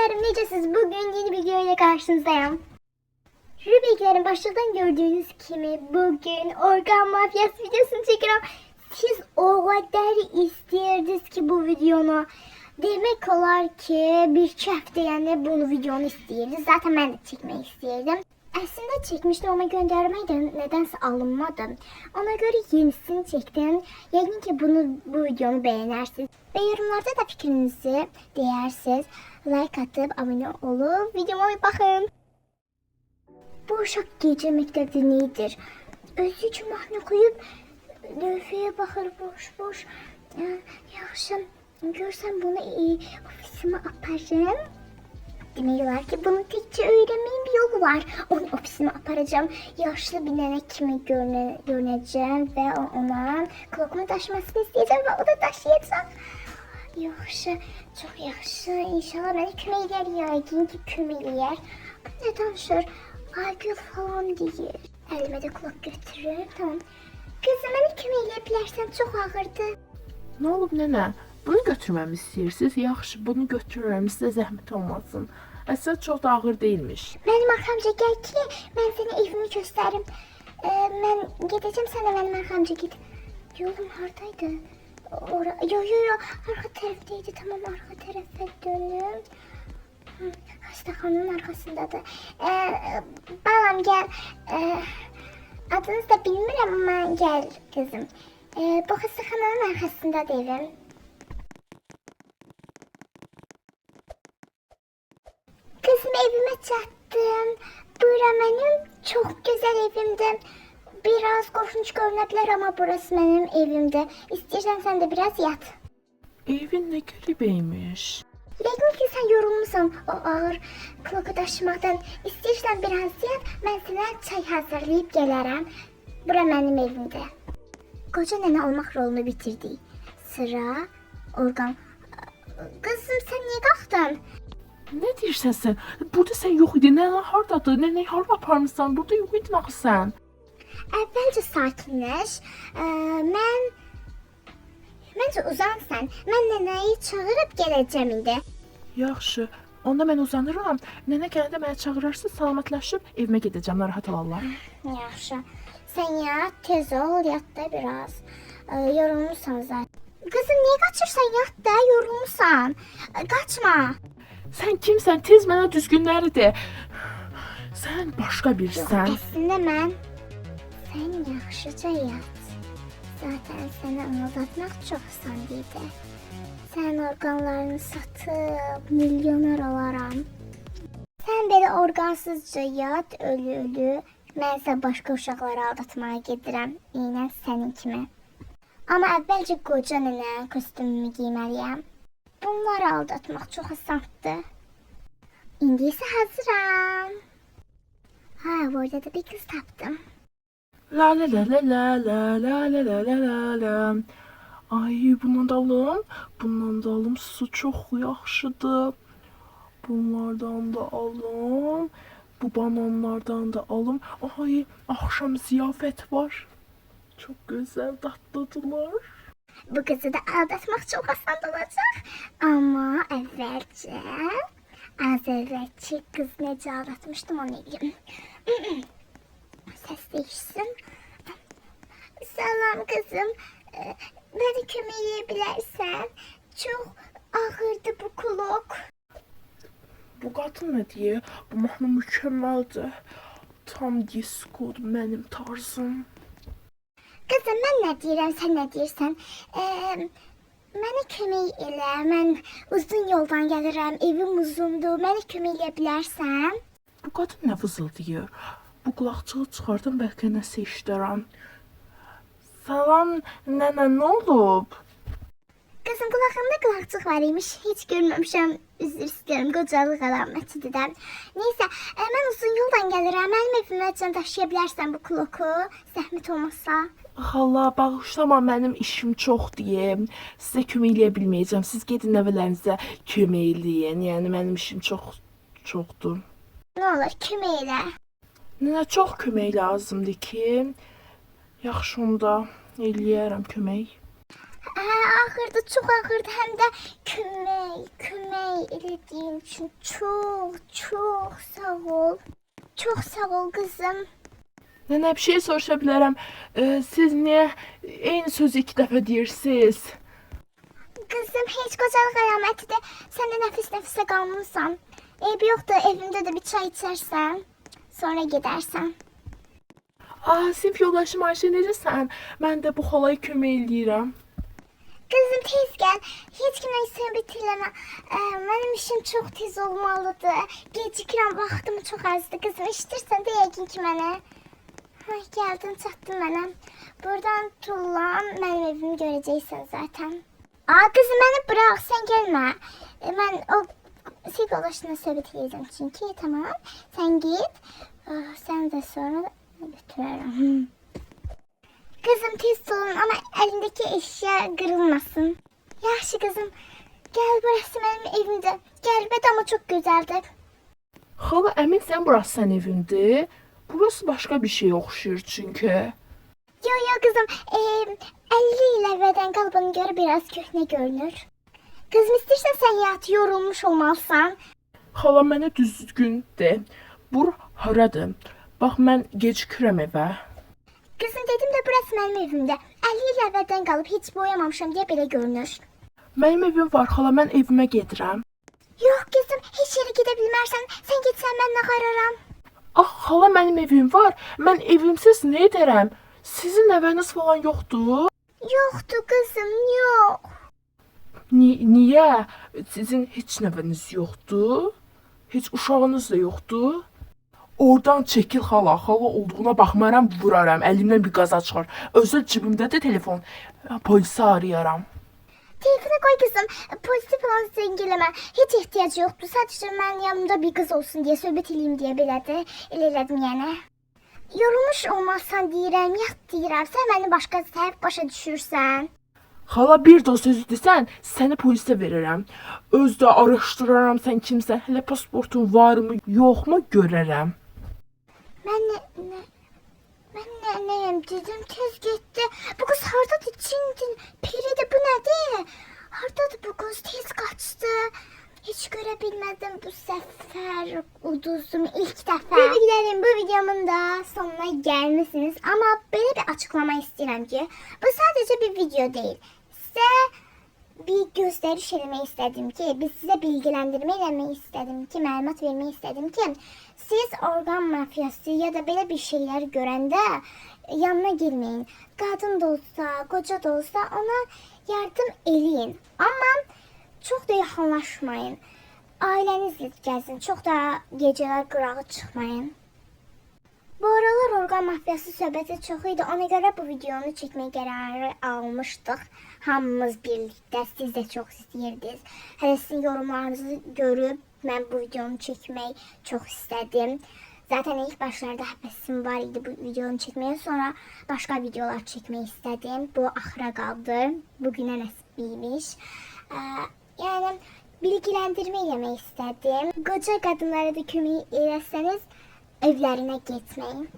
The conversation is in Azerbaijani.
Canlarım, necəsiz? Bugün yeni bir video ile karşınızdayım. Rubik'lerin başlıktan gördüğünüz gibi bugün organ mafyası videosunu çekiyorum. Siz o kadar isterdiniz ki bu videonu. Demek olar ki bir hafta yani bunu videonu istəyirdi. Zaten ben de çekmek istiyordum. Aslında çekmiştim ama göndermeyi de nedense alınmadım. Ona göre yenisini çektim. Yəqin ki bu videonu beğenirsiniz. Ve yorumlarda da fikrinizi deyirsiniz. Like atıp abone olup videoma bir bakın. Bu uşaq gece məktəbdə nedir? Özü üçün mahnı koyup lövhəyə baxır boş. Yaxşı, görsəm bunu ofisime aparım. Demək olar ki bunun tekçe öğrenmeyin bir yolu var. Onu ofisime aparacağım. Yaşlı bir nene kimi görüneceğim ve ona klokumu taşımasını isteyeceğim ve o da taşıyacak. Yaxşı, çok yaxşı. İnşallah beni köməklər yəqin ki köməklər. Ne danışır? Aygül falan deyir. Elime de kulak götürür. Tamam. Kızım beni köməkləyə bilərsən, çox ağırdı. Ne olub nənə? Bunu götürməmi istəyirsiniz? Yaxşı, bunu götürürəm, sizə zəhmət olmasın. Əslində çox da ağır değilmiş. Mənim arxamca gəl ki, mən sənə evimi göstərim. Mən gedəcəm, sən də mənim arxamca git. Yolum haradaydı? Yo, arka taraftaydı. Tamam, arka tarafa dönüm. Hastaxananın arxasındadır. Balam gel. Adınızı da bilmirəm ama gel kızım. Bu hastaxananın arxasındadır evim. Kızım, evime çattım. Bura benim çok güzel evimdi. Biraz korkunç görünebilir ama burası benim evimde. İstersen sen de biraz yat. Evin ne qəribəymiş. Yəqin ki sen yorulmuşsun o ağır kloku taşımaktan. İstersen biraz yat, ben sana çay hazırlayıp gelirim. Bura benim evimde. Koca nene olmak rolunu bitirdi. Sıra organ. Kızım, sen niye kalktın? Ne deyirsən sən? Burada sən yox idin. Nənə hardadır? Nənəyi hara aparmısan? Burada yox idin axı sən. Əvvəlcə sakinləş. Məncə uzan sən. Mən nənəyi çağırıb gələcəm indi. Yaxşı. Onda mən uzanıram. Nənə gələndə məni çağırarsın, salamətləşib evimə gedəcəm, narahat olarlar. Yaxşı. Sən yat, tez ol, yat da biraz. Yorulmuşsan zaten. Qızım, niyə qaçırsan? Yat da, yorulmuşsan. Qaçma. Sən kimsən? Tez mənə düzgünləri de. Sən başqa birisən. Əslində mən. Sən yaxşıca yat. Zaten səni anlatmaq çox asan idi. Sən orqanlarını satıb milyoner olaram. Sən belə orqansızca yat, ölü. Mən isə başqa uşaqları aldatmağa gedirəm. Eynən sənin kimi. Amma əvvəlcə qoca nənə kostyumumu giyməliyəm. Bunları aldatmaq çox asandır. İndi isə hazıram. Bu arada da bir kız tapdım. La la la la la la la la la la la. Ay, bundan da alım. Bundan da alım. Su çox yaxşıdır. Bunlardan da alım. Bu bananlardan da alım. Ay, akşam ziyafət var. Çok güzel, tatlıdılar. Bu kızı da aldatmak çok asan olacak. Ama az evvelki kız nece aldatmıştım onu yiyeyim. Ses değişsin. Selam kızım. Beni köməkləyə çok ağırdı bu kulok. Bu qadın ne diye? Bu mahnı mükemmeldi. Tam diskodur, mənim tarzım. Kızım, ben ne deyirəm, sen ne deyirsən? Mənə kömək elə. Mən uzun yoldan gəlirəm, evim uzundur. Mənə kömək eləyə bilərsən? Bu qadın nə vızıldayır? Bu qulaqçığı çıxardım, bəlkə nəsə işlərəm. Salam, nənə, nə olub? Kızım, kulağımda kulakçık var imiş. Hiç görmemişim. Üzr isterim. Qocalıq əlamətidir də. Neyse, mən uzun yoldan gəlirəm. Mənim evimə can daşıya bilərsən bu kloku. Zəhmət olmasa. Allah, bağışlama, mənim işim çox deyim. Sizə kömək eləyə bilməyəcəm. Siz gedin nəvələrinizə kömək eləyin. Yəni mənim işim çoxdur. Nə olur, kömək elə. Nənə, çox kömək lazımdır ki. Yaxşı, onda eləyərəm kömək. Ağırdı, çox ağırdı. Həm də kömək elədiyim üçün çox sağ ol. Çox sağ ol qızım. Nənə, bir şey soruşa bilərəm. Siz niyə eyni sözü 2 dəfə deyirsiniz? Qızım, heç qocalıq əlamətidir. Sən də nəfis-nəfisə qalmısan. Eyb yoxdur, evimdə də bir çay içərsən. Sonra gedərsən. Sinif yoldaşım Ayşə, necəsən? Mən də bu xalaya kömək eləyirəm. Qızım, tez gəl. Heç kimlə söhbət eləmə. Mənim işim çox tez olmalıdır. Gecikirəm, vaxtım çox azdır. Qızım, eşidirsən də yəqin ki mənə. Gəldin, çatdın mənə. Buradan tullan, mənim evimi görəcəksən zaten. Qızım, məni bırax, sən gəlmə. Mən o sinif yoldaşına söhbət edəcəm çünki, tamam. Sən git. Sən də sonra götürərəm. Kızım, tez olun ama elindeki eşya kırılmasın. Yaxşı kızım. Gel, burası benim evimde. Gəlbət ama çok güzeldir. Xala, əminsən burası sənin evindir? Burası başqa bir şey oxşuyur çünki. Yo kızım. 50 il evvelden kalıbına göre biraz köhne görünür. Kızım, istersen sen yat, yorulmuş olmalısın. Xala, mənə düzgün de. Bur haradır? Bax, mən gecikirəm evə. Kızım, dedim de burası benim evimde. 50 il evvelden kalıp hiç boyamamışım diye böyle görünür. Mənim evim var, xala, mən evimə gedirəm. Yok kızım, hiç yere gidebilmezsen sen gitsen ben ne kararam. Xala, mənim evim var. Mən evimsiz nə edərəm? Sizin nəvəniz falan yoxdur? Yoktu kızım, yok. Niyə? Sizin heç nəvəniz yoxdur? Heç uşağınız da yoxdur? Oradan çəkil xala. Xala olduğuna baxmaram, vuraram. Əlimdən bir qaza çıxar. Özü cibimdə də telefon. Polisi arayaram. Telefonu koy kızım. Polisi falan zenginleme. Hiç ihtiyacı yoktu. Sadece ben yanımda bir kız olsun diye söhbət eləyim diye belədi. Elə elədim yəni. Yorulmuş olmazsan deyirəm, yat deyirəm. Sən məni başqa səhv başa düşürsən. Xala, bir də o sözü desən, səni polisə verirəm. Özdə araşdıraram sən kimsən. Hələ pasportun varmı, yoxmu görərəm. Mən nəyəm dedim, tez getdi. Bu qız hardadır, Çin'dir, Peri'dir, bu nədir? Hardadır bu qız, tez qaçdı. Hiç görə bilmədim bu səfər, uduzum ilk dəfə. Bebəklərim, bu videomun da sonuna gəlmişsiniz. Amma belə bir açıqlama istəyirəm ki, bu sadəcə bir video deyil. Sizə bir göstəriş eləmək istədim ki, sizə bilgiləndirmə eləmək istədim ki, məlumat vermək istədim ki, siz orqan mafiyası ya da belə bir şeylər görəndə yanına girməyin. Qadın da olsa, qoca da olsa ona yardım eləyin. Amma çox da yaxınlaşmayın. Ailənizlə gəzin. Çox da gecələr qırağa çıxmayın. Bu aralar orqan mafiyası söhbəti çox idi. Ona görə bu videonu çəkmək qərarı almışdıq. Hamımız birlikdə. Siz də çox istəyirdiniz. Hələ sizin yorumlarınızı görüb mən bu videonu çəkmək çox istədim. Zaten ilk başlarda həvəsim var idi bu videonu çəkməyə. Sonra başqa videolar çəkmək istədim. Bu axıra qaldı. Bugünə nəsib imiş. Yəni bilgiləndirmə eləmək istədim. Qoca qadınlara da kömək eləsəniz evlərinə getməyin.